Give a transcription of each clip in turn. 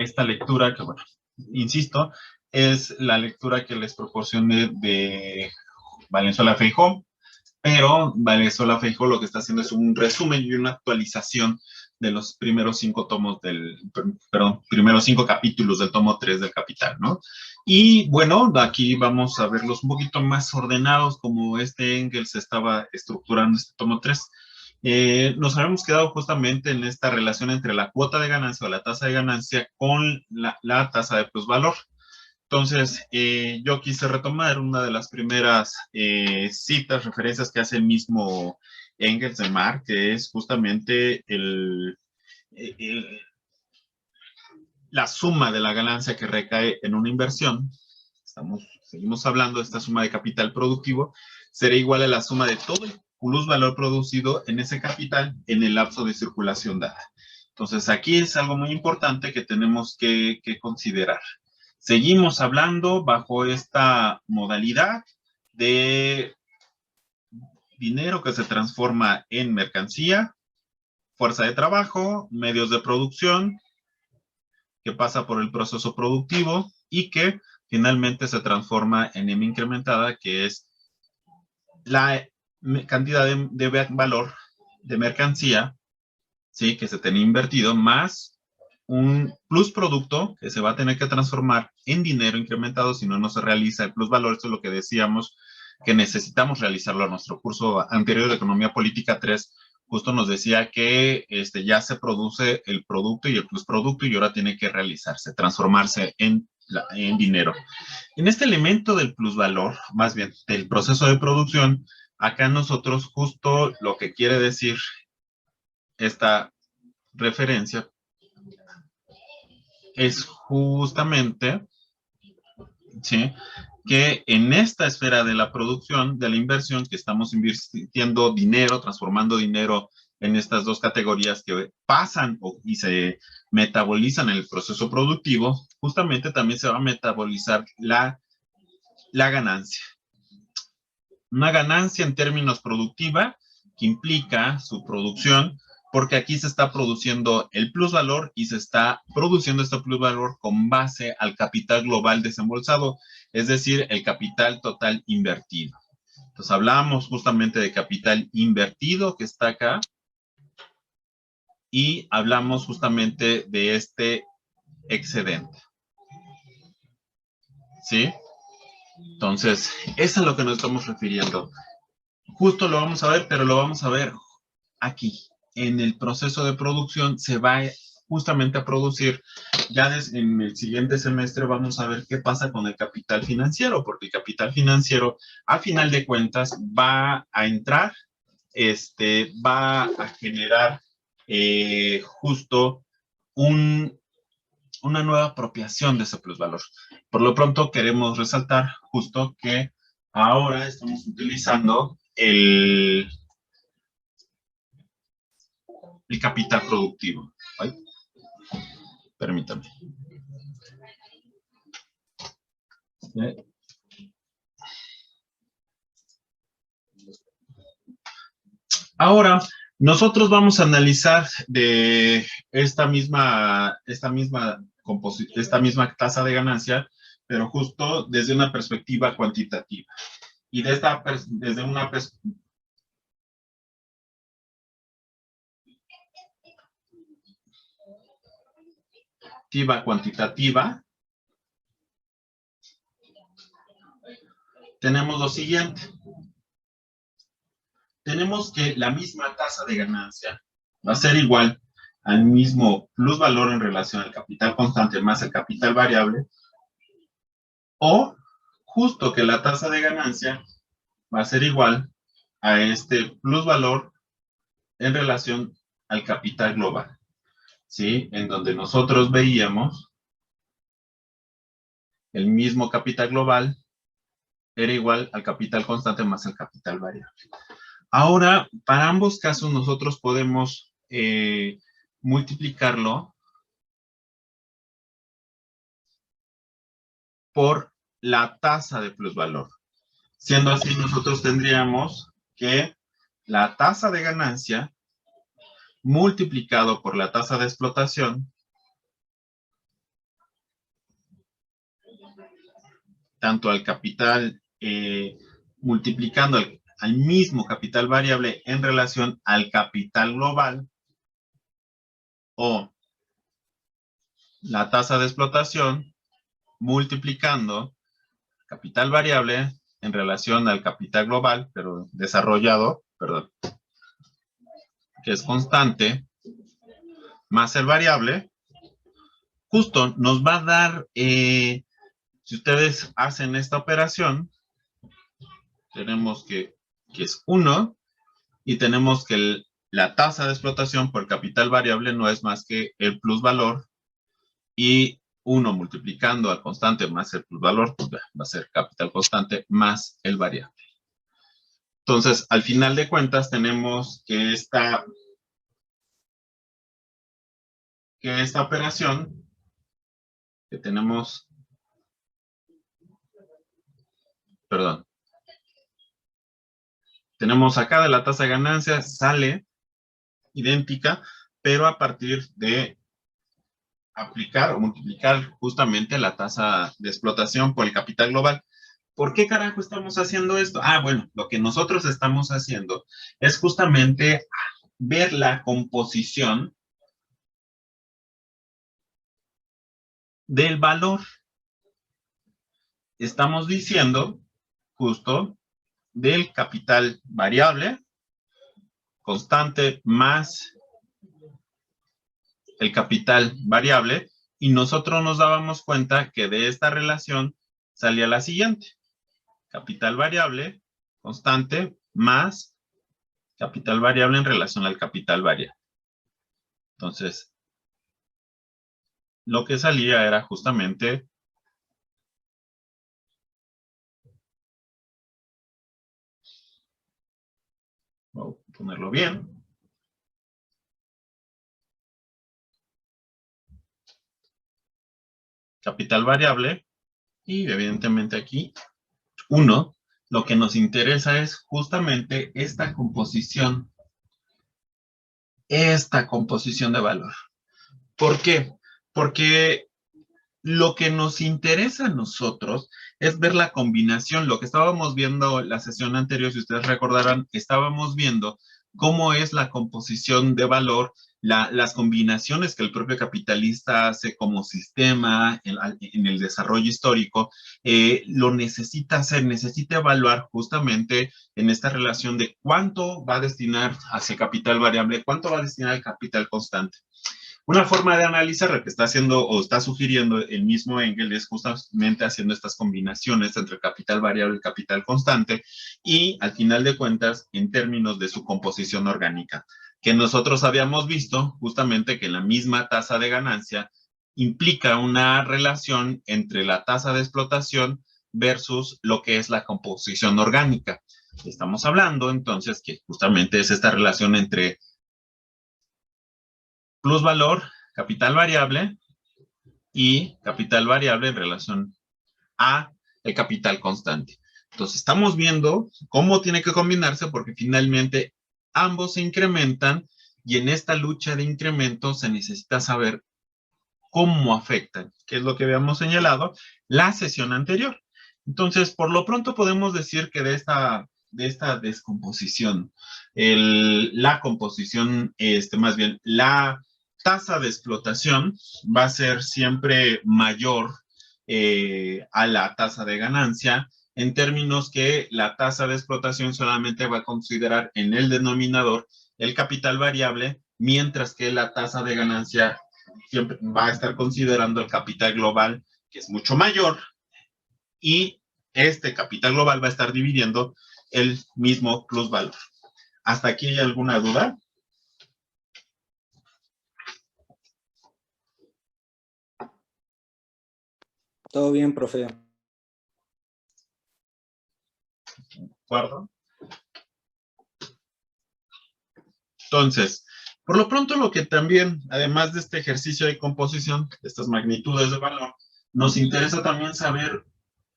esta lectura que, bueno, insisto, es la lectura que les proporcioné de Valenzuela Feijó, pero Valenzuela Feijó lo que está haciendo es un resumen y una actualización de los primeros 5 tomos primeros 5 capítulos del tomo 3 del Capital, ¿no? Y bueno, aquí vamos a verlos un poquito más ordenados como Engels estaba estructurando este tomo 3. Nos habíamos quedado justamente en esta relación entre la cuota de ganancia o la tasa de ganancia con la tasa de plusvalor. Entonces, yo quise retomar una de las primeras citas, referencias que hace el mismo Engels de Marx, que es justamente la suma de la ganancia que recae en una inversión. Seguimos hablando de esta suma de capital productivo, será igual a la suma de todo el plusvalor producido en ese capital en el lapso de circulación dada. Entonces, aquí es algo muy importante que tenemos que considerar. Seguimos hablando bajo esta modalidad de dinero que se transforma en mercancía, fuerza de trabajo, medios de producción, que pasa por el proceso productivo y que finalmente se transforma en M incrementada, que es la cantidad de valor de mercancía, ¿sí?, que se tiene invertido, más un plus producto que se va a tener que transformar en dinero incrementado, si no, no se realiza el plus valor. Esto es lo que decíamos que necesitamos realizarlo. A nuestro curso anterior de Economía Política 3, justo nos decía que ya se produce el producto y el plus producto y ahora tiene que realizarse, transformarse en dinero. En este elemento del plusvalor, más bien del proceso de producción, acá nosotros justo lo que quiere decir esta referencia es justamente, ¿sí?, que en esta esfera de la producción, de la inversión, que estamos invirtiendo dinero, transformando dinero en estas dos categorías que pasan y se metabolizan en el proceso productivo, justamente también se va a metabolizar la ganancia. Una ganancia en términos productiva que implica su producción, porque aquí se está produciendo el plusvalor y se está produciendo este plusvalor con base al capital global desembolsado, es decir, el capital total invertido. Entonces hablamos justamente de capital invertido que está acá y hablamos justamente de este excedente. ¿Sí? Entonces, eso es a lo que nos estamos refiriendo. Justo lo vamos a ver, pero lo vamos a ver aquí. En el proceso de producción se va justamente a producir, ya en el siguiente semestre vamos a ver qué pasa con el capital financiero, porque el capital financiero, a final de cuentas, va a entrar, va a generar justo una nueva apropiación de ese plusvalor. Por lo pronto queremos resaltar justo que ahora estamos utilizando el capital productivo. Ay, permítame. Ahora, nosotros vamos a analizar de esta misma tasa de ganancia, pero justo desde una perspectiva cuantitativa. Y desde una perspectiva cuantitativa, tenemos lo siguiente. Tenemos que la misma tasa de ganancia va a ser igual al mismo plusvalor en relación al capital constante más el capital variable, o justo que la tasa de ganancia va a ser igual a este plusvalor en relación al capital global, ¿sí? En donde nosotros veíamos el mismo capital global era igual al capital constante más el capital variable. Ahora, para ambos casos nosotros podemos multiplicarlo por la tasa de plusvalor. Siendo así, nosotros tendríamos que la tasa de ganancia multiplicado por la tasa de explotación tanto al capital, multiplicando al mismo capital variable en relación al capital global, o la tasa de explotación multiplicando capital variable en relación al capital global, pero desarrollado, perdón, que es constante, más el variable, justo nos va a dar, si ustedes hacen esta operación, tenemos que es 1, y tenemos que la tasa de explotación por capital variable no es más que el plusvalor, y 1 multiplicando al constante más el plusvalor, pues va a ser capital constante más el variable. Entonces, al final de cuentas, tenemos que esta operación que tenemos, perdón, tenemos acá de la tasa de ganancia, sale idéntica, pero a partir de aplicar o multiplicar justamente la tasa de explotación por el capital global. ¿Por qué carajo estamos haciendo esto? Ah, bueno, lo que nosotros estamos haciendo es justamente ver la composición del valor. Estamos diciendo justo del capital variable constante más el capital variable, y nosotros nos dábamos cuenta que de esta relación salía la siguiente: capital variable constante más capital variable en relación al capital variable. Entonces, lo que salía era justamente voy a ponerlo bien. Capital variable, y evidentemente aquí 1. Lo que nos interesa es justamente esta composición de valor. ¿Por qué? Porque lo que nos interesa a nosotros es ver la combinación. Lo que estábamos viendo la sesión anterior, si ustedes recordarán, estábamos viendo cómo es la composición de valor, las combinaciones que el propio capitalista hace como sistema en el desarrollo histórico, lo necesita hacer, necesita evaluar justamente en esta relación de cuánto va a destinar hacia capital variable, cuánto va a destinar al capital constante. Una forma de analizar lo que está haciendo o está sugiriendo el mismo Engel es justamente haciendo estas combinaciones entre capital variable y capital constante, y al final de cuentas en términos de su composición orgánica, que nosotros habíamos visto justamente que la misma tasa de ganancia implica una relación entre la tasa de explotación versus lo que es la composición orgánica. Estamos hablando entonces que justamente es esta relación entre plusvalor, capital variable, y capital variable en relación a el capital constante. Entonces, estamos viendo cómo tiene que combinarse, porque finalmente ambos se incrementan, y en esta lucha de incremento se necesita saber cómo afectan, que es lo que habíamos señalado la sesión anterior. Entonces, por lo pronto podemos decir que de esta descomposición, la composición, más bien, la tasa de explotación va a ser siempre mayor a la tasa de ganancia, en términos que la tasa de explotación solamente va a considerar en el denominador el capital variable, mientras que la tasa de ganancia siempre va a estar considerando el capital global, que es mucho mayor, y este capital global va a estar dividiendo el mismo plusvalor. ¿Hasta aquí hay alguna duda? Todo bien, profe. ¿De acuerdo? Entonces, por lo pronto lo que también, además de este ejercicio de composición, de estas magnitudes de valor, nos interesa también saber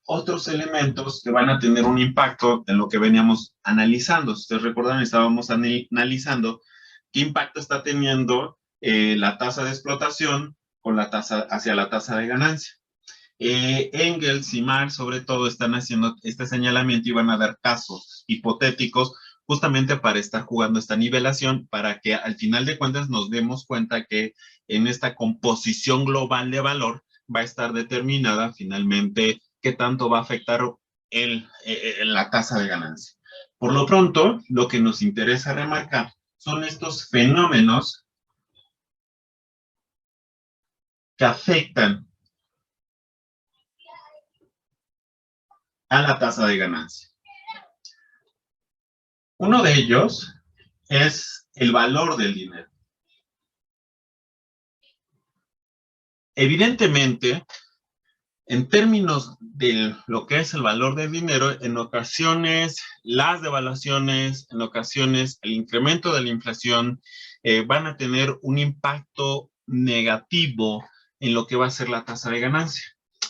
otros elementos que van a tener un impacto en lo que veníamos analizando. Si ustedes recuerdan, estábamos analizando qué impacto está teniendo la tasa de explotación con la tasa hacia la tasa de ganancia. Engels y Marx, sobre todo, están haciendo este señalamiento y van a dar casos hipotéticos justamente para estar jugando esta nivelación, para que al final de cuentas nos demos cuenta que en esta composición global de valor va a estar determinada finalmente qué tanto va a afectar la tasa de ganancia. Por lo pronto, lo que nos interesa remarcar son estos fenómenos que afectan a la tasa de ganancia. Uno de ellos es el valor del dinero. Evidentemente, en términos de lo que es el valor del dinero, en ocasiones las devaluaciones, en ocasiones el incremento de la inflación van a tener un impacto negativo en lo que va a ser la tasa de ganancia.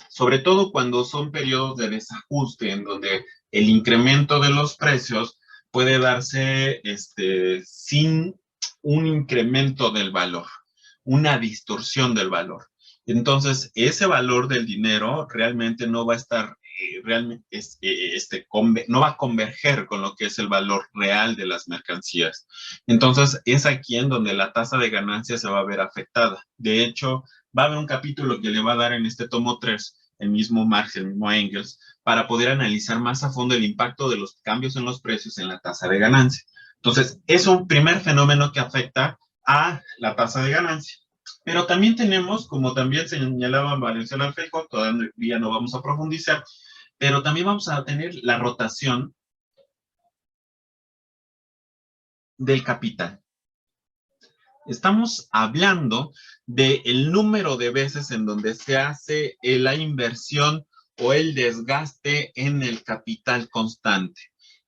Sobre todo cuando son periodos de desajuste en donde el incremento de los precios puede darse sin un incremento del valor, una distorsión del valor. Entonces, ese valor del dinero realmente no va a estar, no va a converger con lo que es el valor real de las mercancías. Entonces, es aquí en donde la tasa de ganancia se va a ver afectada. De hecho, va a haber un capítulo que le va a dar en este tomo 3, el mismo Marx, el mismo Engels, para poder analizar más a fondo el impacto de los cambios en los precios en la tasa de ganancia. Entonces, es un primer fenómeno que afecta a la tasa de ganancia. Pero también tenemos, como también señalaba Valenzuela Feijó, todavía no vamos a profundizar, pero también vamos a tener la rotación del capital. Estamos hablando del número de veces en donde se hace la inversión o el desgaste en el capital constante.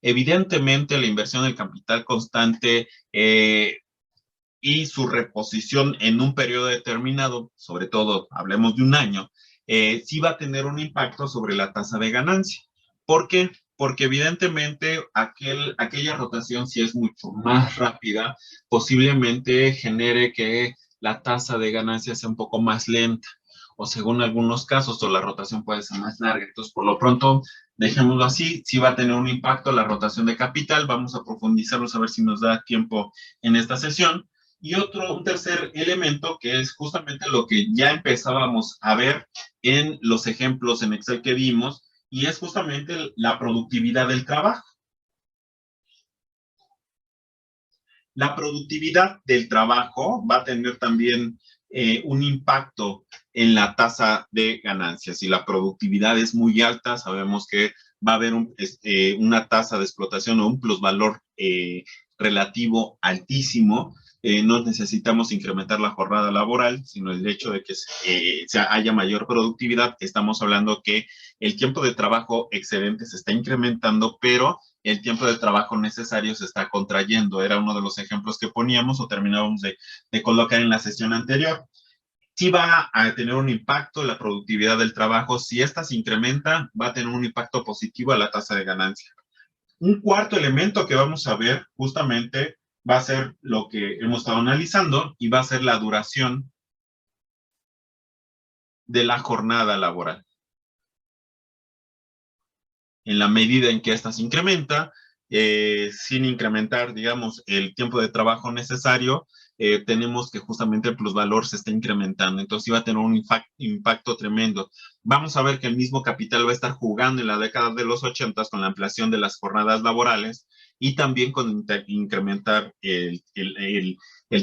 Evidentemente, la inversión en el capital constante y su reposición en un periodo determinado, sobre todo hablemos de un año, sí va a tener un impacto sobre la tasa de ganancia. ¿Por qué? Porque evidentemente aquella rotación, si es mucho más rápida, posiblemente genere que la tasa de ganancia sea un poco más lenta, o según algunos casos, o la rotación puede ser más larga. Entonces, por lo pronto, dejémoslo así, sí va a tener un impacto la rotación de capital, vamos a profundizarlo, a ver si nos da tiempo en esta sesión. Y un tercer elemento que es justamente lo que ya empezábamos a ver en los ejemplos en Excel que vimos, y es justamente la productividad del trabajo. La productividad del trabajo va a tener también un impacto en la tasa de ganancias. Si la productividad es muy alta, sabemos que va a haber una tasa de explotación o un plusvalor relativo altísimo. No necesitamos incrementar la jornada laboral, sino el hecho de que haya mayor productividad. Estamos hablando que el tiempo de trabajo excedente se está incrementando, pero el tiempo de trabajo necesario se está contrayendo. Era uno de los ejemplos que poníamos o terminábamos de colocar en la sesión anterior. Sí va a tener un impacto en la productividad del trabajo. Si esta se incrementa, va a tener un impacto positivo a la tasa de ganancia. Un cuarto elemento que vamos a ver justamente va a ser lo que hemos estado analizando y va a ser la duración de la jornada laboral. En la medida en que esta se incrementa, sin incrementar, digamos, el tiempo de trabajo necesario, tenemos que justamente el plusvalor se está incrementando. Entonces iba a tener un impacto tremendo. Vamos a ver que el mismo capital va a estar jugando en la década de los 80 con la ampliación de las jornadas laborales y también con incrementar el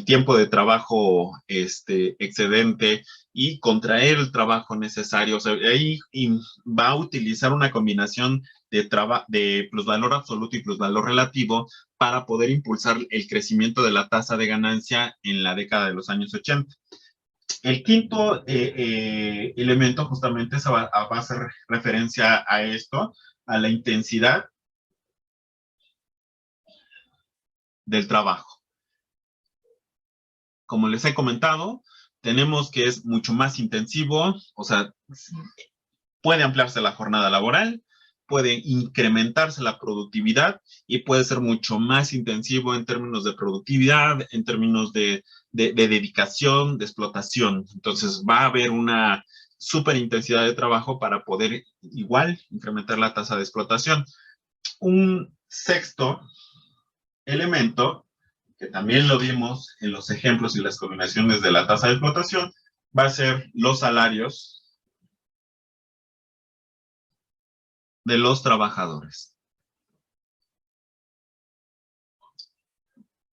tiempo de trabajo excedente y contraer el trabajo necesario. O sea, ahí va a utilizar una combinación de plusvalor absoluto y plusvalor relativo para poder impulsar el crecimiento de la tasa de ganancia en la década de los años 80. El quinto elemento justamente va a hacer referencia a esto, a la intensidad del trabajo. Como les he comentado, tenemos que es mucho más intensivo, o sea, puede ampliarse la jornada laboral, puede incrementarse la productividad y puede ser mucho más intensivo en términos de productividad, en términos de dedicación, de explotación. Entonces va a haber súper intensidad de trabajo para poder igual incrementar la tasa de explotación. Un sexto elemento, que también lo vimos en los ejemplos y las combinaciones de la tasa de explotación, va a ser los salarios de los trabajadores.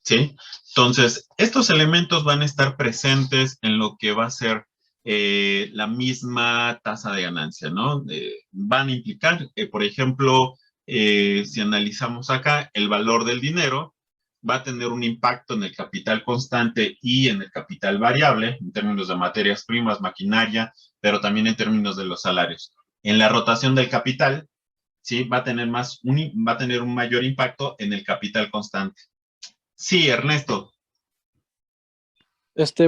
¿Sí? Entonces, estos elementos van a estar presentes en lo que va a ser la misma tasa de ganancia, ¿no? Van a implicar, por ejemplo, si analizamos acá, el valor del dinero va a tener un impacto en el capital constante y en el capital variable, en términos de materias primas, maquinaria, pero también en términos de los salarios. En la rotación del capital, ¿sí? Va a tener un mayor impacto en el capital constante. Sí, Ernesto.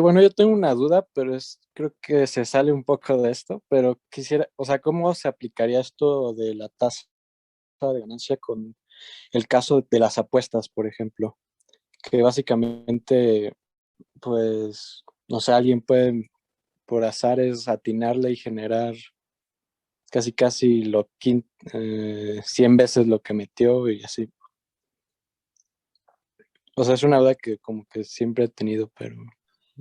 Bueno, yo tengo una duda, pero creo que se sale un poco de esto, pero quisiera, o sea, ¿cómo se aplicaría esto de la tasa de ganancia con el caso de las apuestas, por ejemplo? Que básicamente, pues, no sé, alguien puede por azares atinarle y generar casi 100 veces lo que metió y así. O sea, es una duda que como que siempre he tenido, pero...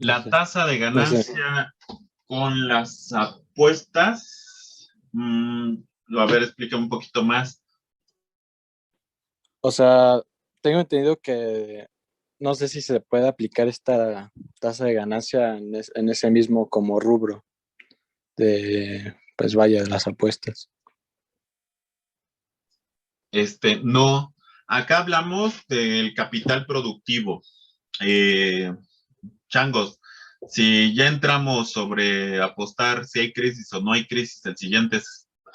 La tasa de no sé. ganancia con las apuestas, a ver, explica un poquito más. O sea, tengo entendido que no sé si se puede aplicar esta tasa de ganancia en ese mismo como rubro de, pues vaya, de las apuestas. No, acá hablamos del capital productivo. Changos, si ya entramos sobre apostar si hay crisis o no hay crisis el siguiente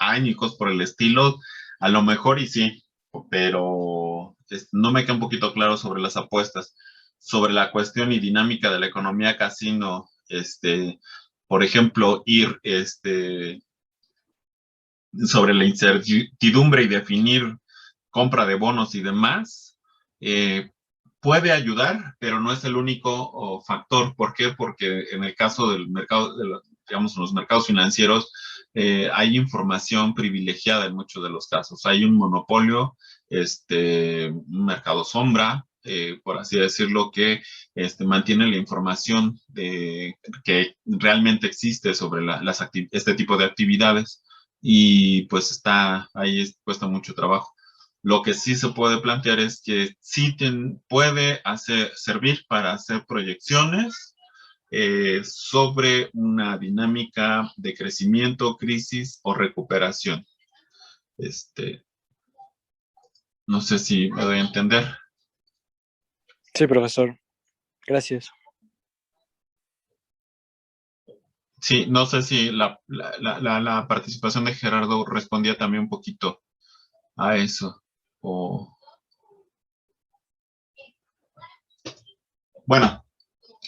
año y cosas por el estilo, a lo mejor y sí, pero no me queda un poquito claro sobre las apuestas, sobre la cuestión y dinámica de la economía casino, por ejemplo, sobre la incertidumbre y definir compra de bonos y demás, puede ayudar, pero no es el único factor. ¿Por qué? Porque en el caso del mercado, digamos, en los mercados financieros, hay información privilegiada en muchos de los casos. Hay un monopolio, un mercado sombra, por así decirlo, que mantiene la información que realmente existe sobre este tipo de actividades y pues ahí cuesta mucho trabajo. Lo que sí se puede plantear es que sí puede servir para hacer proyecciones sobre una dinámica de crecimiento, crisis o recuperación. No sé si me doy a entender. Sí, profesor. Gracias. Sí, no sé si la participación de Gerardo respondía también un poquito a eso. Bueno,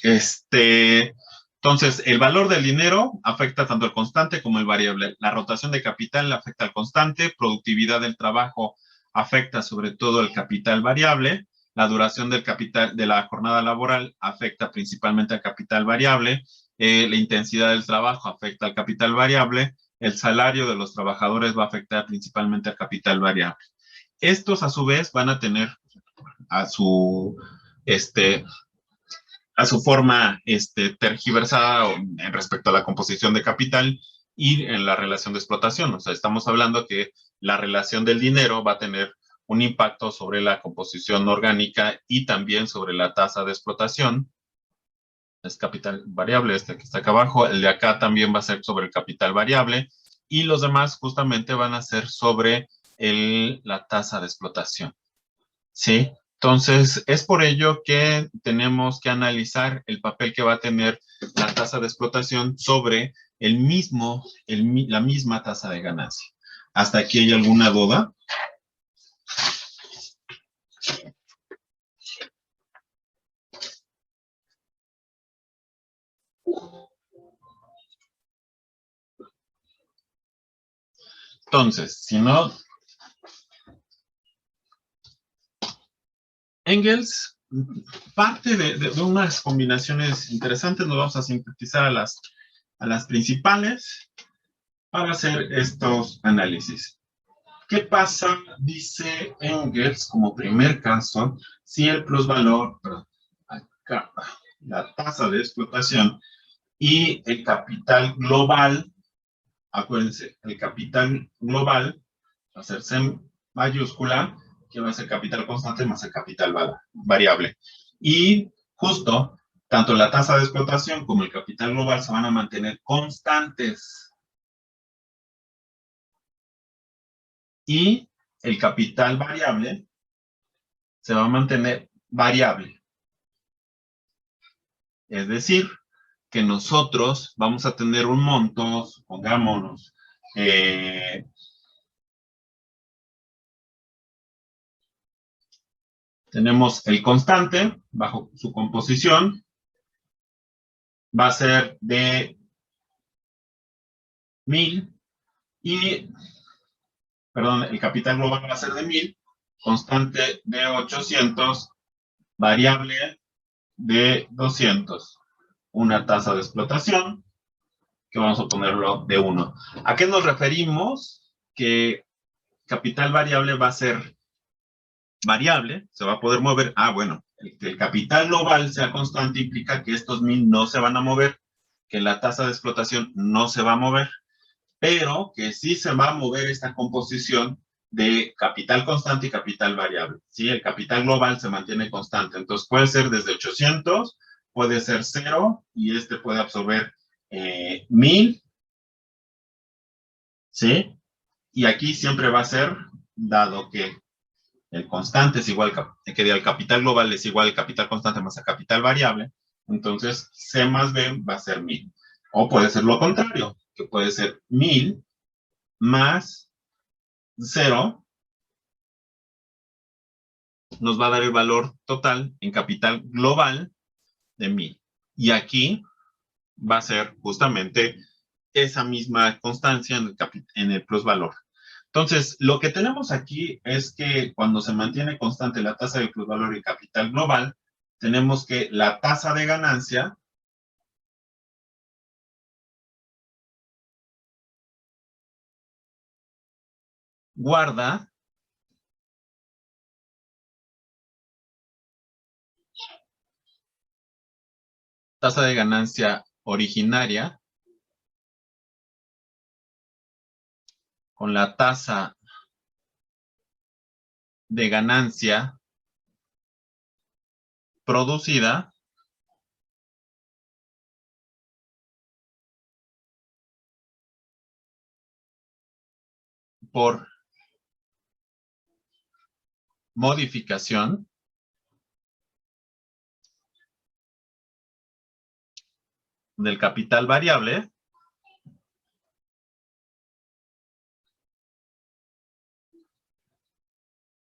entonces, el valor del dinero afecta tanto al constante como el variable. La rotación de capital afecta al constante, productividad del trabajo afecta sobre todo el capital variable, la duración del capital de la jornada laboral afecta principalmente al capital variable, la intensidad del trabajo afecta al capital variable, el salario de los trabajadores va a afectar principalmente al capital variable. Estos, a su vez, van a tener a su forma tergiversada en respecto a la composición de capital y en la relación de explotación. O sea, estamos hablando que la relación del dinero va a tener un impacto sobre la composición orgánica y también sobre la tasa de explotación. Es capital variable, que está acá abajo. El de acá también va a ser sobre el capital variable y los demás justamente van a ser sobre la tasa de explotación. ¿Sí? Entonces, es por ello que tenemos que analizar el papel que va a tener la tasa de explotación sobre la misma tasa de ganancia. ¿Hasta aquí hay alguna duda? Entonces, si no, Engels parte de unas combinaciones interesantes, nos vamos a sintetizar a las principales. para hacer estos análisis. ¿Qué pasa? Dice Engels como primer caso, si el plusvalor, acá, la tasa de explotación y el capital global, acuérdense, el capital global va a ser C mayúscula, que va a ser capital constante más el capital variable. Y justo, tanto la tasa de explotación como el capital global se van a mantener constantes. Y el capital variable se va a mantener variable. Es decir, que nosotros vamos a tener un monto, supongámonos, tenemos el constante bajo su composición, va a ser de 1000 y, perdón, el capital global va a ser de 1000, constante de 800, variable de 200. Una tasa de explotación, que vamos a ponerlo de 1. ¿A qué nos referimos? Que capital variable va a ser variable, se va a poder mover. Bueno, que el capital global sea constante implica que estos 1000 no se van a mover, que la tasa de explotación no se va a mover, pero que sí se va a mover esta composición de capital constante y capital variable. ¿Sí? El capital global se mantiene constante, entonces puede ser desde 800, puede ser 0, y este puede absorber 1000, ¿sí? Y aquí siempre va a ser, dado que el constante es igual, que el capital global es igual al capital constante más el capital variable, entonces C más B va a ser 1000. O puede ser lo contrario, que puede ser 1000 más 0, nos va a dar el valor total en capital global de 1000. Y aquí va a ser justamente esa misma constancia en el plusvalor. Entonces, lo que tenemos aquí es que cuando se mantiene constante la tasa de plusvalor y capital global, tenemos que la tasa de ganancia guarda tasa de ganancia originaria con la tasa de ganancia producida por modificación del capital variable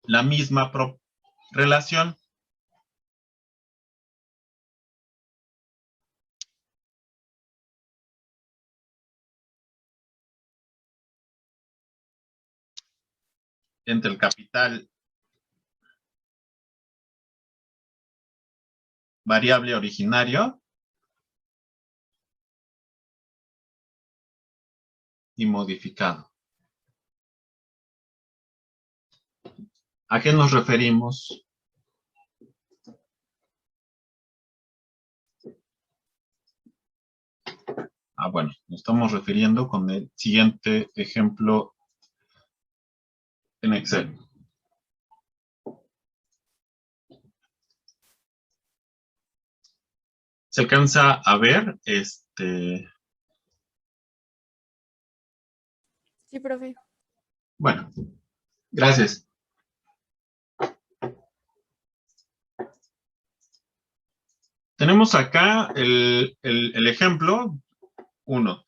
la misma relación. Entre el capital variable originario y modificado. ¿A qué nos referimos? Bueno, nos estamos refiriendo con el siguiente ejemplo en Excel. ¿Se alcanza a ver? Sí, profe. Bueno, gracias. Tenemos acá el ejemplo 1.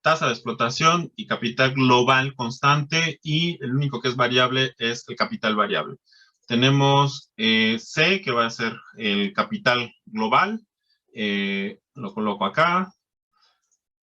Tasa de explotación y capital global constante, y el único que es variable es el capital variable. Tenemos C, que va a ser el capital global. Lo coloco acá.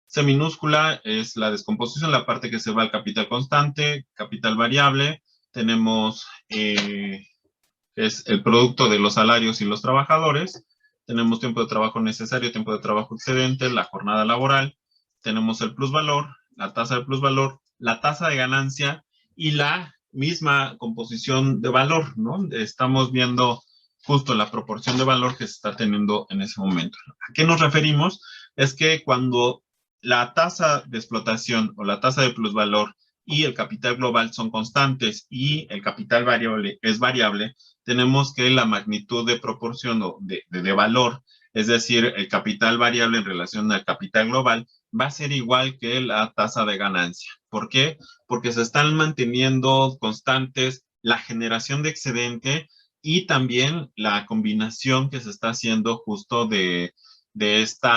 C minúscula es la descomposición, la parte que se va al capital constante, capital variable. Tenemos es el producto de los salarios y los trabajadores. Tenemos tiempo de trabajo necesario, tiempo de trabajo excedente, la jornada laboral. Tenemos el plusvalor, la tasa de plusvalor, la tasa de ganancia y la misma composición de valor, ¿no? Estamos viendo justo la proporción de valor que se está teniendo en ese momento. ¿A qué nos referimos? Es que cuando la tasa de explotación o la tasa de plusvalor y el capital global son constantes y el capital variable es variable, tenemos que la magnitud de proporción o de valor, es decir, el capital variable en relación al capital global, va a ser igual que la tasa de ganancia. ¿Por qué? Porque se están manteniendo constantes la generación de excedente y también la combinación que se está haciendo justo de este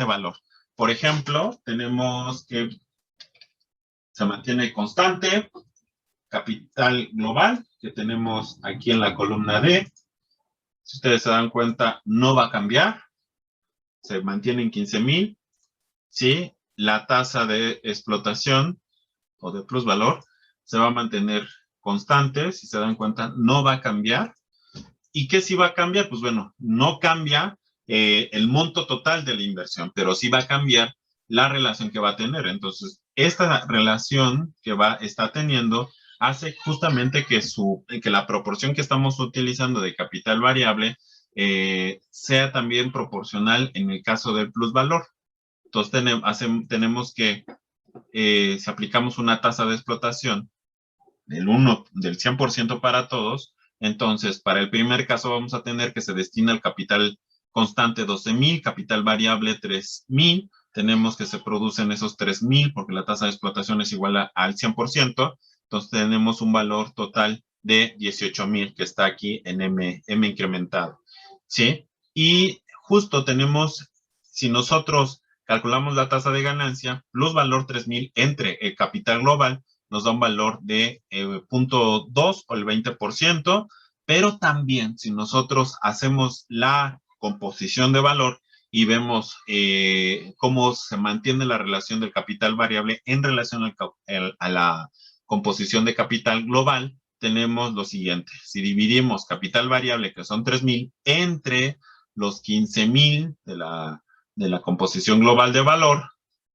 valor. Por ejemplo, tenemos que se mantiene constante, capital global, que tenemos aquí en la columna D. Si ustedes se dan cuenta, no va a cambiar, se mantiene en 15,000, ¿sí? La tasa de explotación o de plusvalor se va a mantener constante, si se dan cuenta, no va a cambiar. ¿Y qué sí va a cambiar? Pues bueno, no cambia el monto total de la inversión, pero sí va a cambiar la relación que va a tener. Entonces, esta relación que está teniendo hace justamente que la proporción que estamos utilizando de capital variable sea también proporcional en el caso del plusvalor. Entonces, tenemos que, si aplicamos una tasa de explotación del 100% para todos, entonces, para el primer caso vamos a tener que se destina el capital constante 12,000, capital variable 3,000, tenemos que se producen esos 3,000 porque la tasa de explotación es igual al 100%, entonces tenemos un valor total de 18,000 que está aquí en M incrementado, ¿sí? Y justo tenemos, si nosotros calculamos la tasa de ganancia, plus valor 3,000 entre el capital global, nos da un valor de 0.2 o el 20%, pero también si nosotros hacemos la composición de valor y vemos cómo se mantiene la relación del capital variable en relación a la composición de capital global, tenemos lo siguiente. Si dividimos capital variable, que son 3,000, entre los 15,000 de la composición global de valor,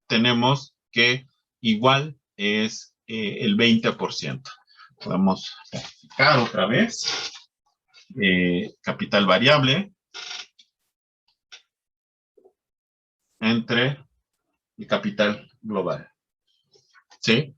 tenemos que igual es el 20%. Podemos verificar otra vez. Capital variable entre el capital global. ¿Sí?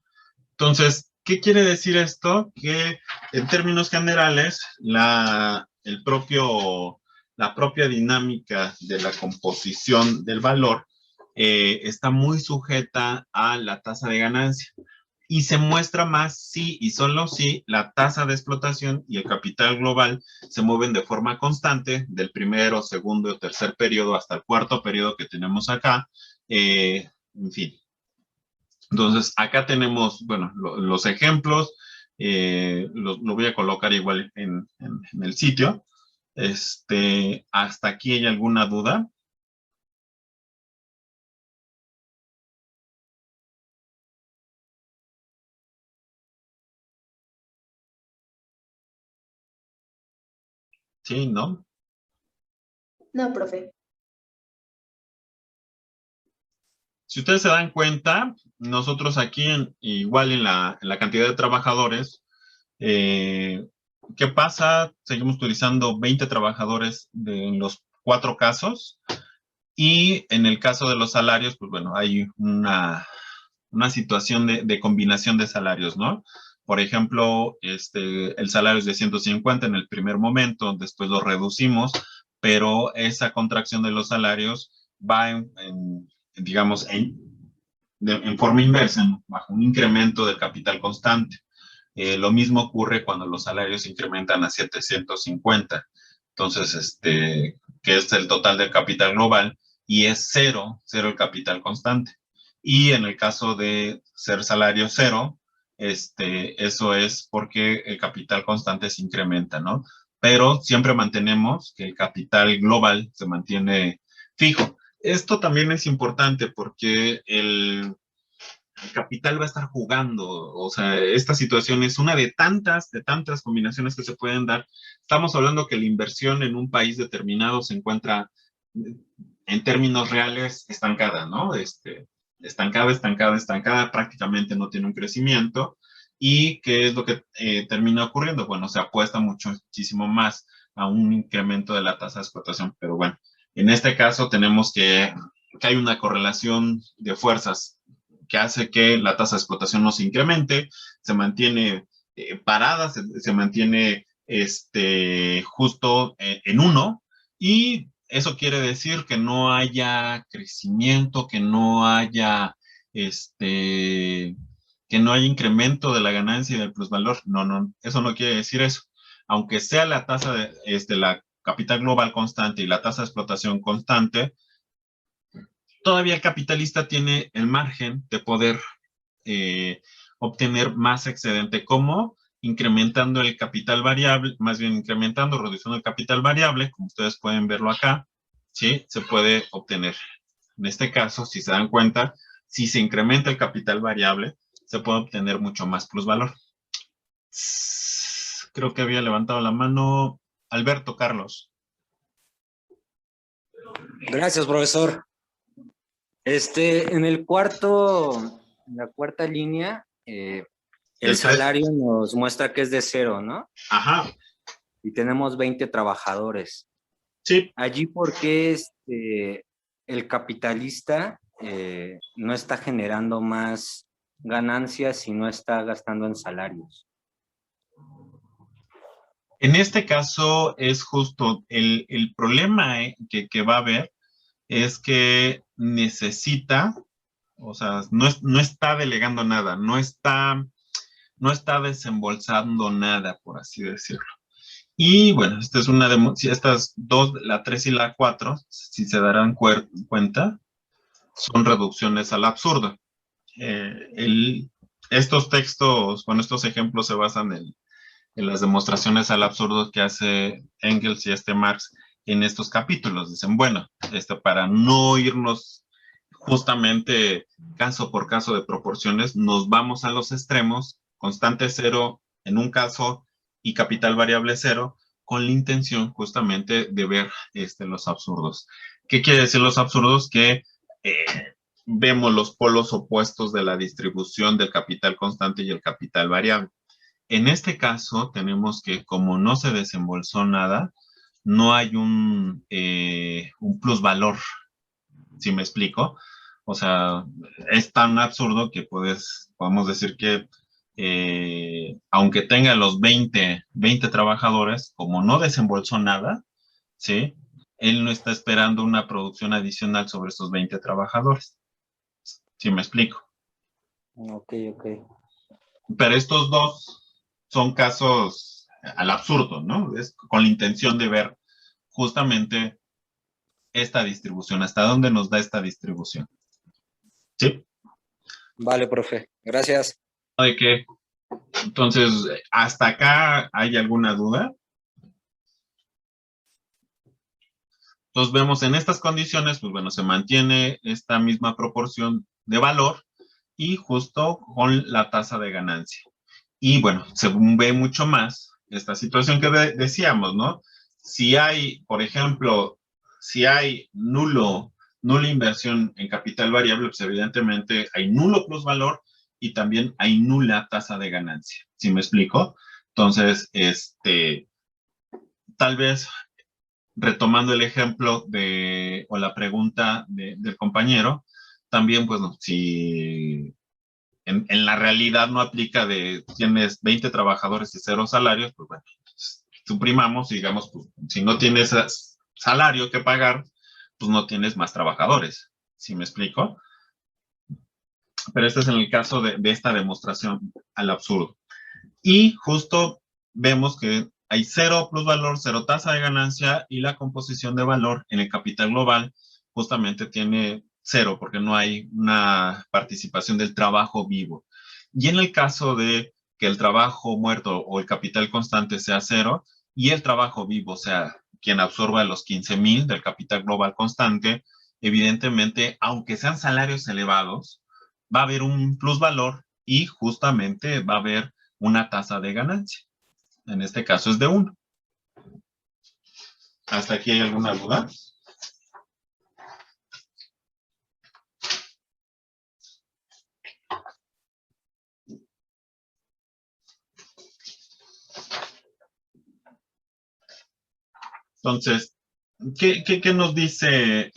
Entonces, ¿qué quiere decir esto? Que en términos generales, la propia dinámica de la composición del valor está muy sujeta a la tasa de ganancia. Y se muestra más si y solo si la tasa de explotación y el capital global se mueven de forma constante del primero, segundo o tercer periodo hasta el cuarto periodo que tenemos acá. En fin. Entonces, acá tenemos, bueno, los ejemplos. Lo voy a colocar igual en el sitio. ¿Hasta aquí hay alguna duda? Sí, ¿no? No, profe. Si ustedes se dan cuenta, nosotros aquí, igual en la cantidad de trabajadores, ¿qué pasa? Seguimos utilizando 20 trabajadores en los 4 casos. Y en el caso de los salarios, pues bueno, hay una situación de combinación de salarios, ¿no? Por ejemplo, el salario es de 150 en el primer momento, después lo reducimos, pero esa contracción de los salarios va digamos, en forma inversa, bajo un incremento del capital constante. Lo mismo ocurre cuando los salarios incrementan a 750. Entonces, que es el total del capital global, y es cero el capital constante. Y en el caso de ser salario cero, eso es porque el capital constante se incrementa, ¿no? Pero siempre mantenemos que el capital global se mantiene fijo. Esto también es importante porque el capital va a estar jugando, o sea, esta situación es una de tantas combinaciones que se pueden dar. Estamos hablando que la inversión en un país determinado se encuentra en términos reales, estancada, ¿no? Estancada, prácticamente no tiene un crecimiento. ¿Y qué es lo que termina ocurriendo? Bueno, se apuesta muchísimo más a un incremento de la tasa de explotación, pero bueno, en este caso tenemos que hay una correlación de fuerzas que hace que la tasa de explotación no se incremente, se mantiene parada, se mantiene justo en 1, y eso quiere decir que no haya crecimiento, que no haya incremento de la ganancia y del plusvalor. No, eso no quiere decir eso. Aunque sea la tasa de la capital global constante y la tasa de explotación constante, todavía el capitalista tiene el margen de poder obtener más excedente. ¿Cómo? Incrementando el capital variable, más bien incrementando, reduciendo el capital variable, como ustedes pueden verlo acá, ¿sí? Se puede obtener. En este caso, si se dan cuenta, si se incrementa el capital variable, se puede obtener mucho más plusvalor. Creo que había levantado la mano Alberto Carlos. Gracias, profesor. En la cuarta línea, el salario nos muestra que es de 0, ¿no? Ajá. Y tenemos 20 trabajadores. Sí. Allí, ¿por qué el capitalista no está generando más ganancias y no está gastando en salarios? En este caso es justo el problema que va a haber es que necesita, o sea, no está delegando nada, no está desembolsando nada, por así decirlo. Y bueno, esta es estas dos, la 3 y la 4, si se darán cuenta, son reducciones al absurdo. Estos textos, con estos ejemplos se basan en las demostraciones al absurdo que hace Engels y Marx en estos capítulos. Dicen, bueno, para no irnos justamente caso por caso de proporciones, nos vamos a los extremos, constante 0 en un caso y capital variable 0, con la intención justamente de ver los absurdos. ¿Qué quiere decir los absurdos? Que vemos los polos opuestos de la distribución del capital constante y el capital variable. En este caso, tenemos que, como no se desembolsó nada, no hay un plusvalor, ¿sí me explico? O sea, es tan absurdo que podemos decir que aunque tenga los 20 trabajadores, como no desembolsó nada, ¿sí? Él no está esperando una producción adicional sobre esos 20 trabajadores. ¿Sí me explico? Ok. Pero estos dos son casos al absurdo, ¿no? Es con la intención de ver justamente esta distribución, hasta dónde nos da esta distribución. ¿Sí? Vale, profe. Gracias. ¿De qué? Entonces, ¿hasta acá hay alguna duda? Entonces vemos en estas condiciones, pues bueno, se mantiene esta misma proporción de valor y justo con la tasa de ganancia. Y bueno, se ve mucho más esta situación que decíamos, ¿no? Si hay, por ejemplo, si hay nula inversión en capital variable, pues evidentemente hay nulo plusvalor y también hay nula tasa de ganancia. ¿Sí me explico? Entonces, tal vez retomando el ejemplo o la pregunta del compañero, también, pues, no, si en la realidad no aplica de tienes 20 trabajadores y 0 salarios, pues bueno, suprimamos y digamos, pues, si no tienes salario que pagar, pues no tienes más trabajadores. ¿Sí me explico? Pero este es en el caso de esta demostración al absurdo. Y justo vemos que hay 0 plusvalor, 0 tasa de ganancia y la composición de valor en el capital global justamente tiene 0 porque no hay una participación del trabajo vivo. Y en el caso de que el trabajo muerto o el capital constante sea 0 y el trabajo vivo sea quien absorba los 15,000 del capital global constante, evidentemente, aunque sean salarios elevados, va a haber un plusvalor y justamente va a haber una tasa de ganancia. En este caso es de 1. ¿Hasta aquí hay alguna duda? Entonces, ¿qué nos dice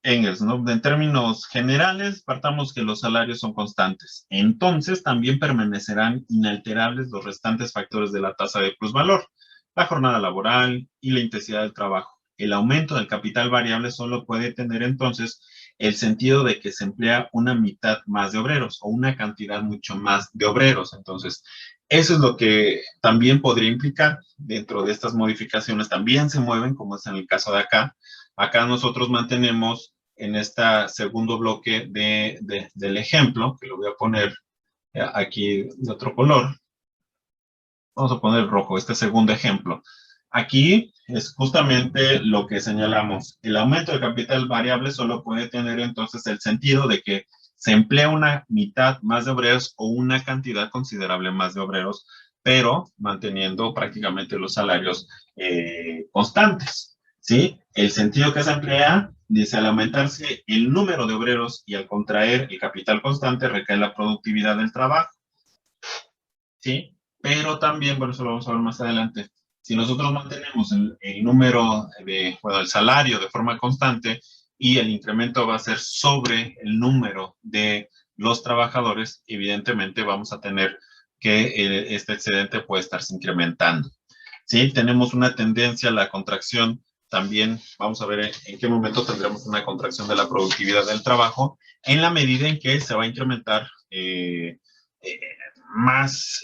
Engels, ¿no? En términos generales, partamos que los salarios son constantes. Entonces, también permanecerán inalterables los restantes factores de la tasa de plusvalor, la jornada laboral y la intensidad del trabajo. El aumento del capital variable solo puede tener entonces el sentido de que se emplea una mitad más de obreros o una cantidad mucho más de obreros. Entonces, eso es lo que también podría implicar dentro de estas modificaciones. También se mueven, como es en el caso de acá. Acá nosotros mantenemos en este segundo bloque del ejemplo, que lo voy a poner aquí de otro color. Vamos a poner rojo, este segundo ejemplo. Aquí es justamente lo que señalamos. El aumento de capital variable solo puede tener entonces el sentido de que se emplea una mitad más de obreros o una cantidad considerable más de obreros, pero manteniendo prácticamente los salarios constantes, ¿sí? El sentido que se emplea, dice, al aumentarse el número de obreros y al contraer el capital constante, recae la productividad del trabajo, ¿sí? Pero también, bueno, eso lo vamos a ver más adelante, si nosotros mantenemos el número bueno, el salario de forma constante y el incremento va a ser sobre el número de los trabajadores, evidentemente vamos a tener que este excedente puede estarse incrementando. ¿Sí? Tenemos una tendencia a la contracción, también vamos a ver en qué momento tendremos una contracción de la productividad del trabajo, en la medida en que se va a incrementar más,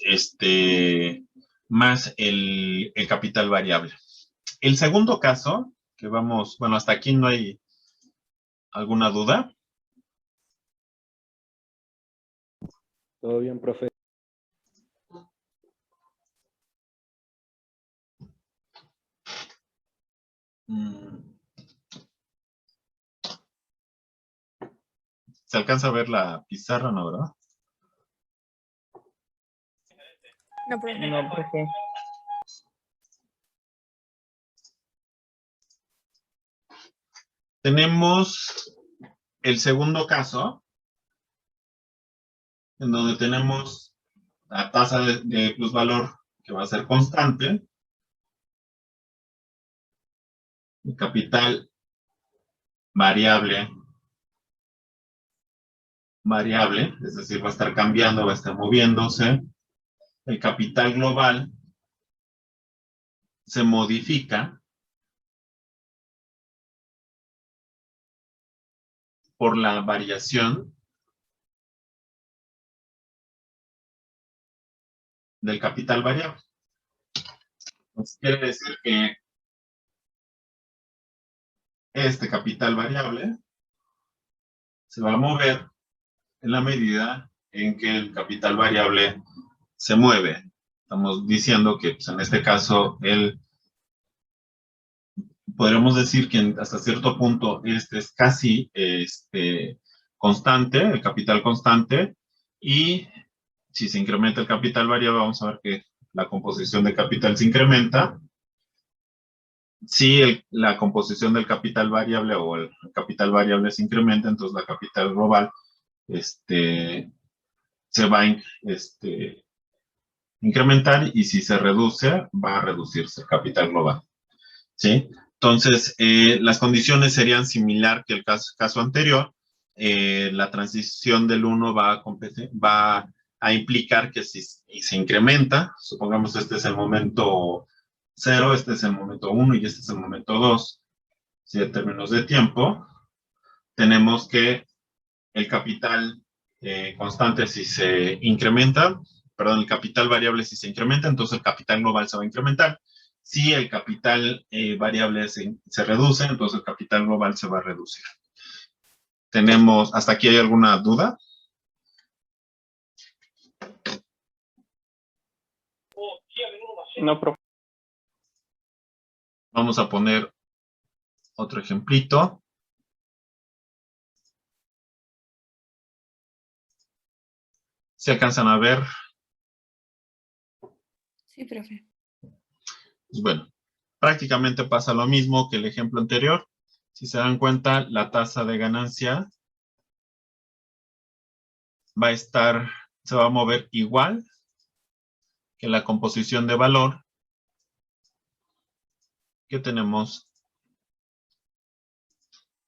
más el capital variable. El segundo caso, que vamos, bueno, hasta aquí no hay alguna duda. Todo bien, profe. ¿Se alcanza a ver la pizarra, no, verdad? No, profe. No, profe. Tenemos el segundo caso, en donde tenemos la tasa de plusvalor que va a ser constante, el capital variable, es decir, va a estar cambiando, va a estar moviéndose, el capital global se modifica por la variación del capital variable. Entonces, quiere decir que este capital variable se va a mover en la medida en que el capital variable se mueve. Estamos diciendo que pues, en este caso podríamos decir que hasta cierto punto este es casi constante, el capital constante, y si se incrementa el capital variable, vamos a ver que la composición de capital se incrementa. Si la composición del capital variable o el capital variable se incrementa, entonces la capital global se va a incrementar, y si se reduce, va a reducirse el capital global. ¿Sí? Entonces, las condiciones serían similar que el caso anterior. La transición del 1 va a implicar que si se incrementa, supongamos este es el momento 0, este es el momento 1 y este es el momento 2, ¿sí? En términos de tiempo, tenemos que el capital constante si se incrementa, perdón, el capital variable si se incrementa, entonces el capital global se va a incrementar. Si el capital variable se reduce, entonces el capital global se va a reducir. Tenemos, ¿hasta aquí hay alguna duda? No, profe. Vamos a poner otro ejemplito. ¿Se alcanzan a ver? Sí, profe. Pues bueno, prácticamente pasa lo mismo que el ejemplo anterior. Si se dan cuenta, la tasa de ganancia se va a mover igual que la composición de valor, que tenemos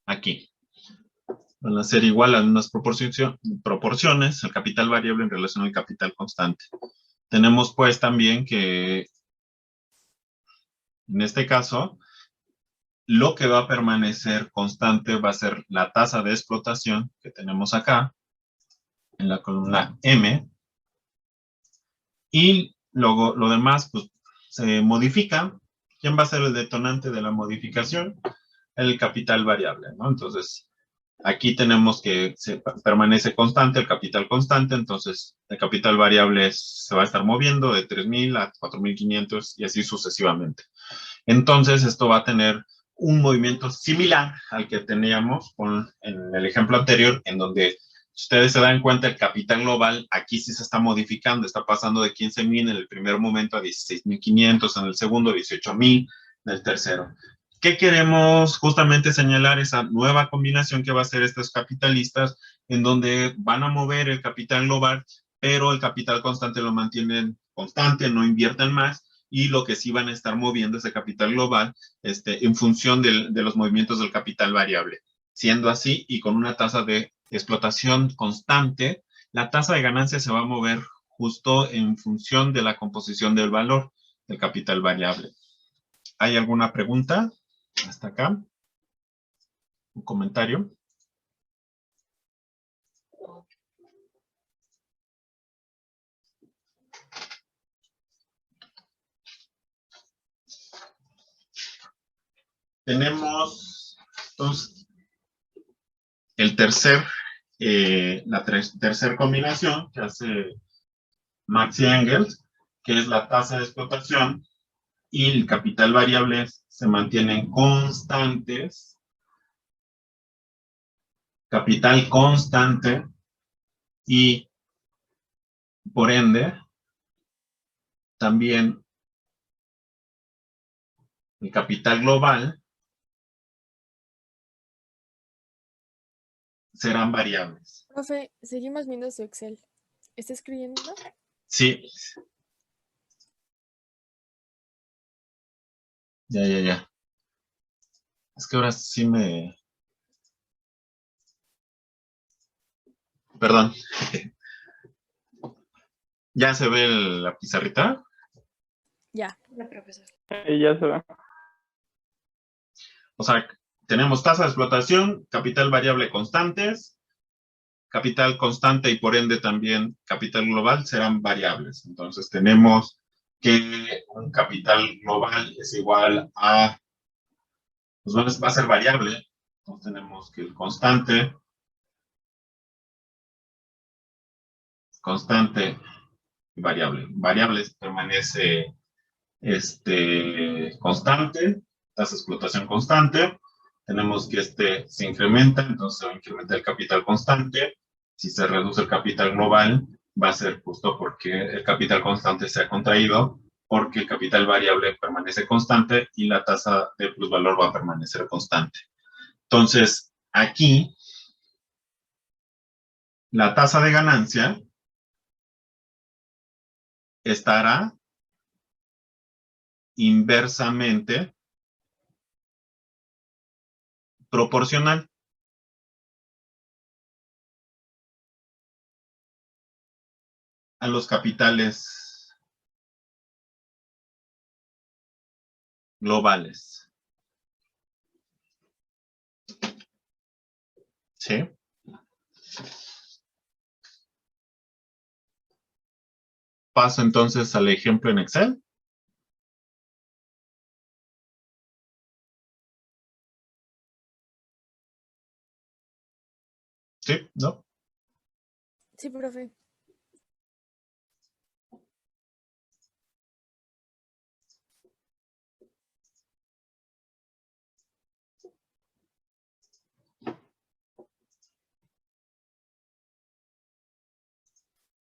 aquí. Van a ser igual a unas proporciones, el capital variable en relación al capital constante. Tenemos pues también que, en este caso, lo que va a permanecer constante va a ser la tasa de explotación que tenemos acá, en la columna M, y luego lo demás pues se modifica. ¿Quién va a ser el detonante de la modificación? El capital variable, ¿no? Entonces, aquí tenemos que se permanece constante, el capital constante, entonces el capital variable se va a estar moviendo de 3,000 a 4,500 y así sucesivamente. Entonces, esto va a tener un movimiento similar al que teníamos en el ejemplo anterior, en donde ustedes se dan cuenta, el capital global aquí sí se está modificando, está pasando de 15,000 en el primer momento a 16,500, en el segundo 18,000, en el tercero. ¿Qué queremos justamente señalar? Esa nueva combinación que va a hacer estos capitalistas, en donde van a mover el capital global, pero el capital constante lo mantienen constante, no invierten más, y lo que sí van a estar moviendo ese capital global en función de los movimientos del capital variable. Siendo así, y con una tasa de explotación constante, la tasa de ganancia se va a mover justo en función de la composición del valor del capital variable. ¿Hay alguna pregunta hasta acá? ¿Un comentario? Tenemos entonces la tercera combinación que hace Marx y Engels, que es la tasa de explotación y el capital variable se mantienen constantes. Capital constante y por ende también el capital global serán variables. Profe, seguimos viendo su Excel. ¿Está escribiendo? Sí. Ya. Es que ahora sí me... Perdón. ¿Ya se ve la pizarrita? Ya. La profesora. Ya se ve. O sea, tenemos tasa de explotación, capital variable constantes, capital constante y por ende también capital global serán variables. Entonces tenemos que un capital global es igual a, pues va a ser variable. Entonces tenemos que el constante y variable. Variable permanece constante, tasa de explotación constante. Tenemos que se incrementa, entonces se va a incrementar el capital constante. Si se reduce el capital global, va a ser justo porque el capital constante se ha contraído, porque el capital variable permanece constante y la tasa de plusvalor va a permanecer constante. Entonces, aquí, la tasa de ganancia estará inversamente proporcional. A los capitales globales. ¿Sí? Paso entonces al ejemplo en Excel. ¿Sí? ¿No? Sí, profe.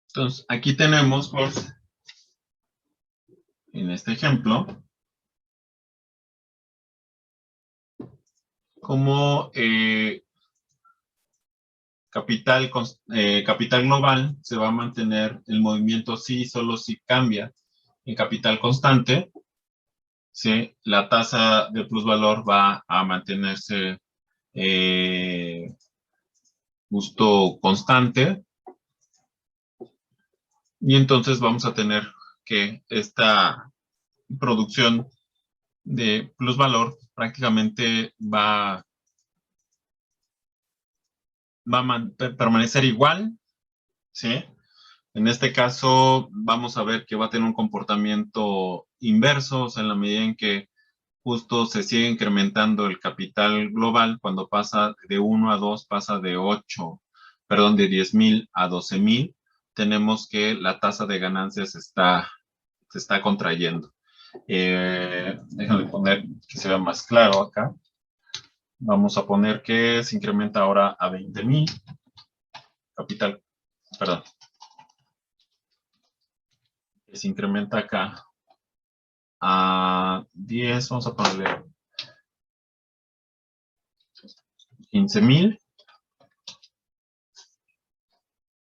Entonces, aquí tenemos, pues, en este ejemplo, como capital global se va a mantener el movimiento sí, solo si cambia el capital constante, ¿sí? La tasa de plusvalor va a mantenerse justo constante. Y entonces vamos a tener que esta producción de plusvalor prácticamente va a permanecer igual, ¿sí? En este caso vamos a ver que va a tener un comportamiento inverso, o sea, en la medida en que justo se sigue incrementando el capital global, cuando pasa de 1 a 2, pasa de 8, perdón, de 10,000 a 12,000, tenemos que la tasa de ganancias se está contrayendo. Déjame poner que se vea más claro acá. Vamos a poner que se incrementa ahora a 20,000. Capital, perdón. Que se incrementa acá a 10, vamos a ponerle 15,000.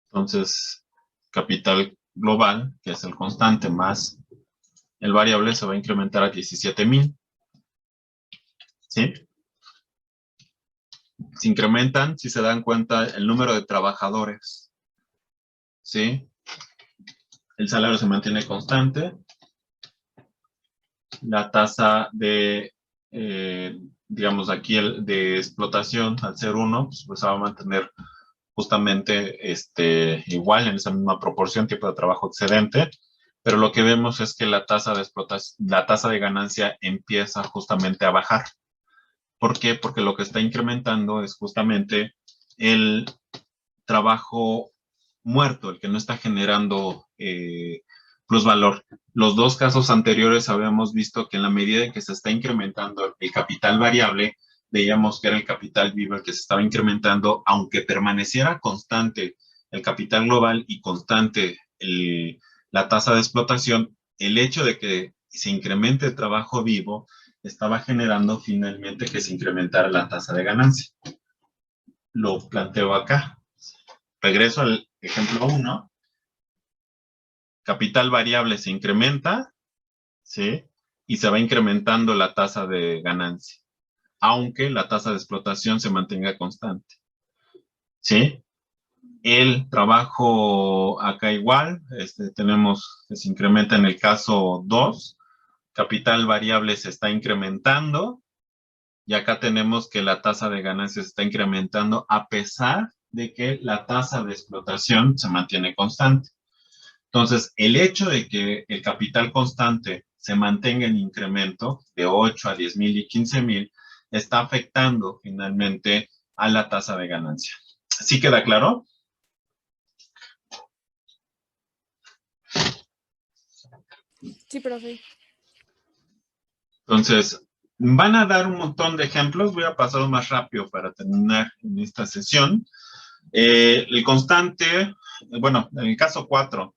Entonces, capital global, que es el constante, más el variable, se va a incrementar a 17,000. ¿Sí? Se incrementan, si se dan cuenta, el número de trabajadores. ¿Sí? El salario se mantiene constante. La tasa de, digamos, aquí de explotación, al ser 1, pues va a mantener justamente igual, en esa misma proporción, tipo de trabajo excedente. Pero lo que vemos es que la tasa de explotación, la tasa de ganancia empieza justamente a bajar. ¿Por qué? Porque lo que está incrementando es justamente el trabajo muerto, el que no está generando plusvalor. Los dos casos anteriores habíamos visto que en la medida en que se está incrementando el capital variable, veíamos que era el capital vivo el que se estaba incrementando, aunque permaneciera constante el capital global y constante la tasa de explotación, el hecho de que se incremente el trabajo vivo estaba generando finalmente que se incrementara la tasa de ganancia. Lo planteo acá. Regreso al ejemplo 1. Capital variable se incrementa, ¿sí? Y se va incrementando la tasa de ganancia, aunque la tasa de explotación se mantenga constante, ¿sí? El trabajo acá igual, tenemos que se incrementa en el caso 2, capital variable se está incrementando, y acá tenemos que la tasa de ganancia se está incrementando a pesar de que la tasa de explotación se mantiene constante. Entonces, el hecho de que el capital constante se mantenga en incremento de 8 a 10,000 y 15,000 está afectando finalmente a la tasa de ganancia. ¿Sí queda claro? Sí, profe. Entonces, van a dar un montón de ejemplos. Voy a pasarlo más rápido para terminar en esta sesión. El constante, bueno, en el caso 4,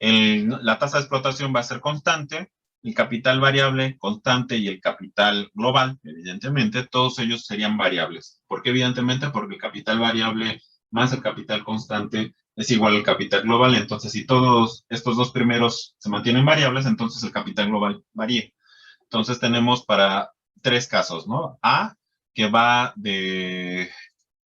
la tasa de explotación va a ser constante, el capital variable constante y el capital global, evidentemente, todos ellos serían variables. ¿Por qué evidentemente? Porque el capital variable más el capital constante es igual al capital global. Entonces, si todos estos dos primeros se mantienen variables, entonces el capital global varía. Entonces, tenemos para 3 casos, ¿no? A, que va de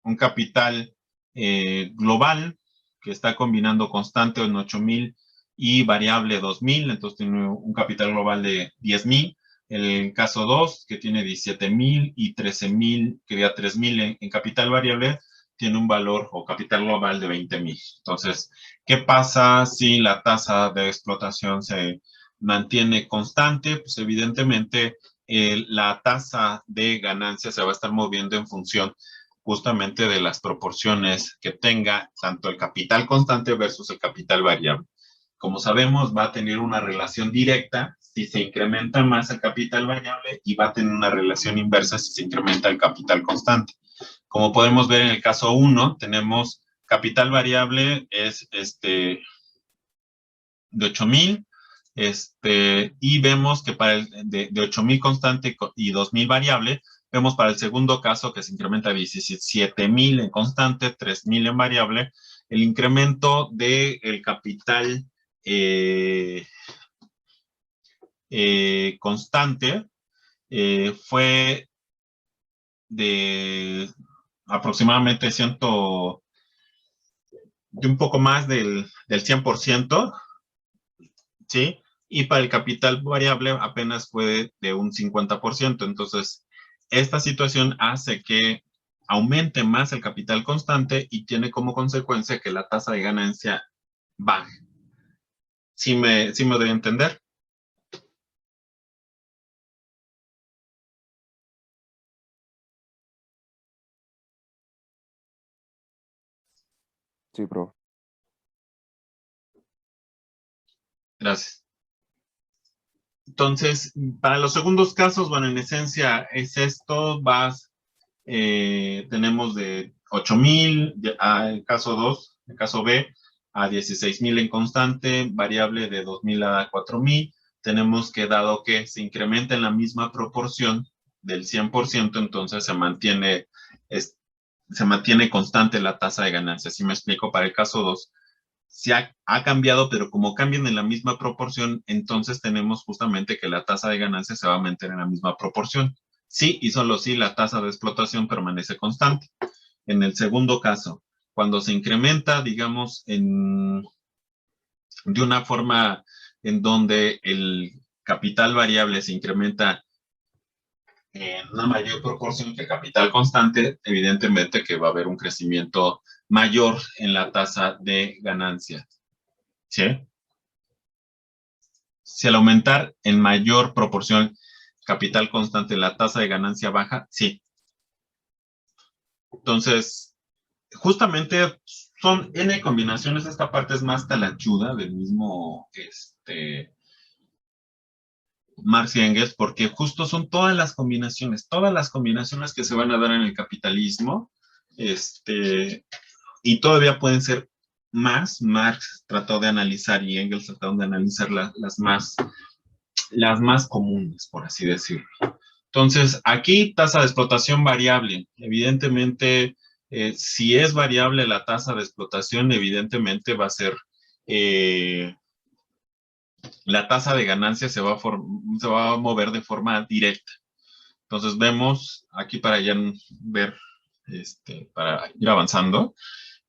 un capital global que está combinando constante en 8,000 y variable 2,000, entonces tiene un capital global de 10,000. El caso 2, que tiene 17,000 y 13,000, que da 3,000 en capital variable, tiene un valor o capital global de 20,000. Entonces, ¿qué pasa si la tasa de explotación se mantiene constante? Pues evidentemente la tasa de ganancia se va a estar moviendo en función justamente de las proporciones que tenga tanto el capital constante versus el capital variable. Como sabemos, va a tener una relación directa si se incrementa más el capital variable y va a tener una relación inversa si se incrementa el capital constante. Como podemos ver en el caso 1, tenemos capital variable es de 8,000, y vemos que para el de 8,000 constante y 2,000 variable, vemos para el segundo caso que se incrementa a 17,000 en constante, 3,000 en variable, el incremento del capital constante fue de aproximadamente de un poco más del 100%, ¿sí? Y para el capital variable apenas fue de un 50%. Entonces, esta situación hace que aumente más el capital constante y tiene como consecuencia que la tasa de ganancia baje. ¿Sí me doy a entender? Sí, profe. Gracias. Entonces, para los segundos casos, bueno, en esencia es esto, tenemos de 8,000 al caso 2, el caso B, a 16,000 en constante, variable de 2,000 a 4,000. Tenemos que, dado que se incrementa en la misma proporción del 100%, entonces se mantiene constante la tasa de ganancia. Si me explico, para el caso 2, ha cambiado, pero como cambian en la misma proporción, entonces tenemos justamente que la tasa de ganancia se va a mantener en la misma proporción. Sí y solo sí la tasa de explotación permanece constante. En el segundo caso, cuando se incrementa, digamos, de una forma en donde el capital variable se incrementa en una mayor proporción que el capital constante, evidentemente que va a haber un crecimiento mayor en la tasa de ganancia. ¿Sí? Si al aumentar en mayor proporción capital constante la tasa de ganancia baja, sí. Entonces, justamente son N combinaciones, esta parte es más talachuda del mismo Marx y Engels, porque justo son todas las combinaciones que se van a dar en el capitalismo, y todavía pueden ser más. Marx trató de analizar y Engels trató de analizar las más comunes, por así decirlo. Entonces, aquí tasa de explotación variable. Evidentemente, si es variable la tasa de explotación, evidentemente va a ser la tasa de ganancia se va a mover de forma directa. Entonces, vemos aquí para ya ver, para ir avanzando,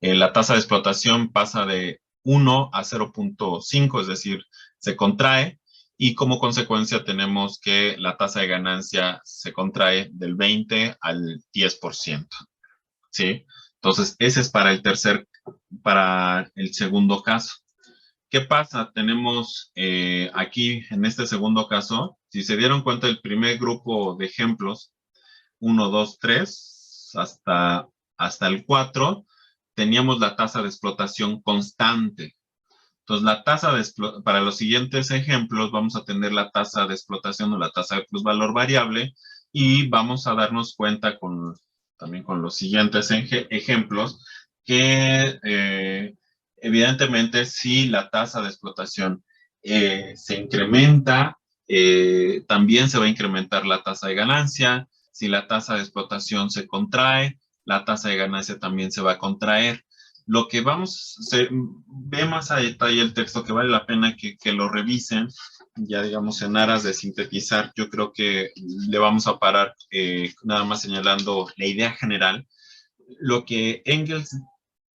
la tasa de explotación pasa de 1 a 0,5, es decir, se contrae, y como consecuencia tenemos que la tasa de ganancia se contrae del 20 al 10%, ¿sí? Entonces, ese es para el segundo caso. ¿Qué pasa? Tenemos aquí, en este segundo caso, si se dieron cuenta del primer grupo de ejemplos, 1, 2, 3, hasta el 4, teníamos la tasa de explotación constante. Entonces, para los siguientes ejemplos, vamos a tener la tasa de explotación o la tasa de plusvalor variable, y vamos a darnos cuenta también con los siguientes ejemplos que evidentemente si la tasa de explotación se incrementa, también se va a incrementar la tasa de ganancia. Si la tasa de explotación se contrae, la tasa de ganancia también se va a contraer. Lo que se ve más a detalle el texto, que vale la pena que lo revisen, ya digamos en aras de sintetizar, yo creo que le vamos a parar nada más señalando la idea general. Lo que Engels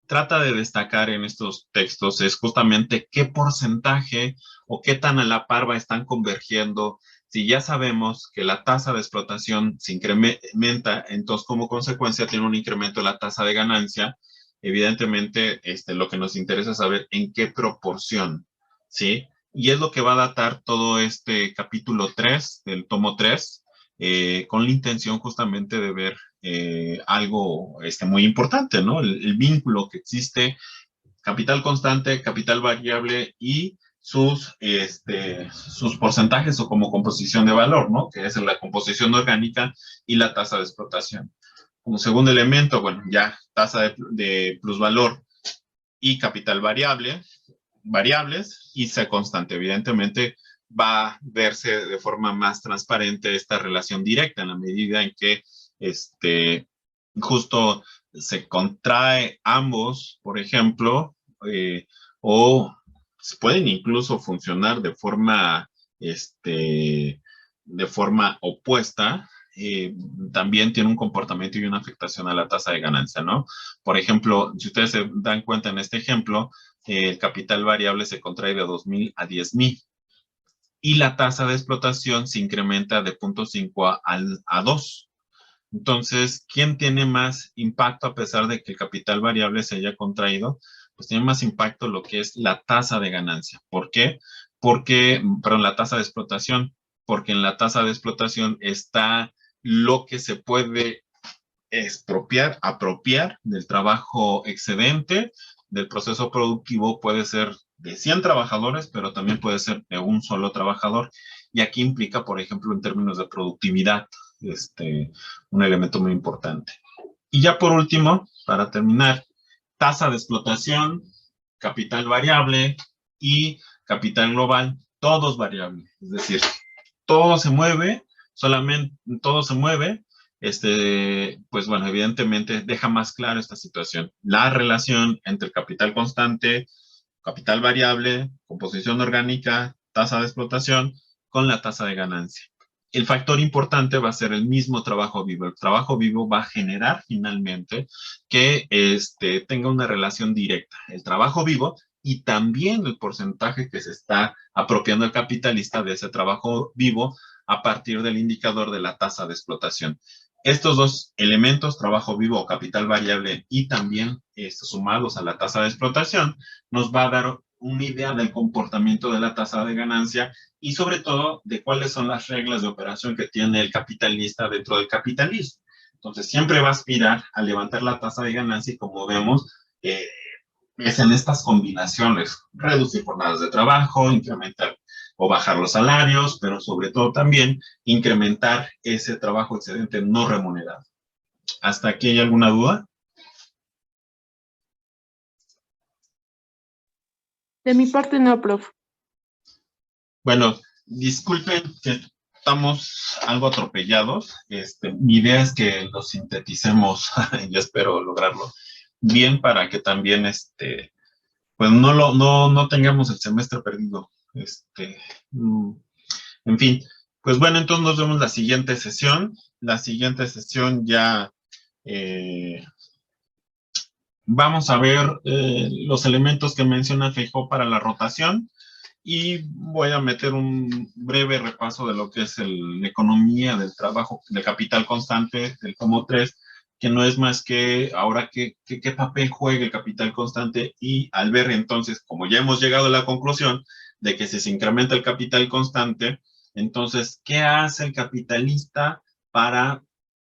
trata de destacar en estos textos es justamente qué porcentaje o qué tan a la par están convergiendo. Si ya sabemos que la tasa de explotación se incrementa, entonces como consecuencia tiene un incremento de la tasa de ganancia. Evidentemente, lo que nos interesa es saber en qué proporción, ¿sí? Y es lo que va a datar todo este capítulo 3 del tomo 3, con la intención justamente de ver algo muy importante, ¿no? El vínculo que existe, capital constante, capital variable y sus porcentajes o como composición de valor, ¿no? Que es la composición orgánica y la tasa de explotación. Como segundo elemento, bueno, ya tasa de plusvalor y capital variables y C constante. Evidentemente va a verse de forma más transparente esta relación directa en la medida en que justo se contrae ambos, por ejemplo, o pueden incluso funcionar de forma de forma opuesta, también tiene un comportamiento y una afectación a la tasa de ganancia, ¿no? Por ejemplo, si ustedes se dan cuenta en este ejemplo, el capital variable se contrae de 2,000 a 10,000 y la tasa de explotación se incrementa de 0,5 a 2. Entonces, ¿quién tiene más impacto a pesar de que el capital variable se haya contraído? Pues tiene más impacto lo que es la tasa de ganancia. ¿Por qué? Perdón, la tasa de explotación, porque en la tasa de explotación está lo que se puede apropiar del trabajo excedente, del proceso productivo, puede ser de 100 trabajadores, pero también puede ser de un solo trabajador. Y aquí implica, por ejemplo, en términos de productividad, un elemento muy importante. Y ya por último, para terminar, tasa de explotación, capital variable y capital global, todos variables. Es decir, todo se mueve, solamente todo se mueve, pues bueno, evidentemente deja más claro esta situación. La relación entre el capital constante, capital variable, composición orgánica, tasa de explotación, con la tasa de ganancia. El factor importante va a ser el mismo trabajo vivo. El trabajo vivo va a generar finalmente que tenga una relación directa. El trabajo vivo y también el porcentaje que se está apropiando el capitalista de ese trabajo vivo a partir del indicador de la tasa de explotación. Estos dos elementos, trabajo vivo o capital variable y también sumados a la tasa de explotación, nos va a dar una idea del comportamiento de la tasa de ganancia y sobre todo de cuáles son las reglas de operación que tiene el capitalista dentro del capitalismo. Entonces siempre va a aspirar a levantar la tasa de ganancia y como vemos, es en estas combinaciones, reducir jornadas de trabajo, incrementar o bajar los salarios, pero sobre todo también incrementar ese trabajo excedente no remunerado. ¿Hasta aquí hay alguna duda? De mi parte no, profe. Bueno, disculpen que estamos algo atropellados. Mi idea es que lo sinteticemos, yo espero lograrlo bien para que también, pues no tengamos el semestre perdido. En fin, pues bueno, entonces nos vemos la siguiente sesión. La siguiente sesión ya vamos a ver los elementos que menciona Feijóo para la rotación. Y voy a meter un breve repaso de lo que es la economía del trabajo, del capital constante, del tomo 3, que no es más que ahora qué papel juega el capital constante y al ver entonces, como ya hemos llegado a la conclusión de que si se incrementa el capital constante, entonces, ¿qué hace el capitalista para,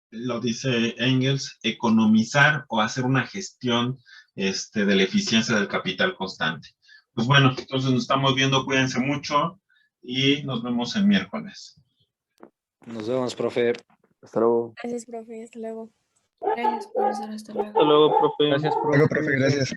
lo dice Engels, economizar o hacer una gestión de la eficiencia del capital constante? Pues bueno, entonces nos estamos viendo, cuídense mucho y nos vemos el miércoles. Nos vemos, profe. Hasta luego. Gracias, profe. Hasta luego. Gracias, profesor. Hasta luego. Hasta luego, profe. Gracias, Luego, profe, gracias.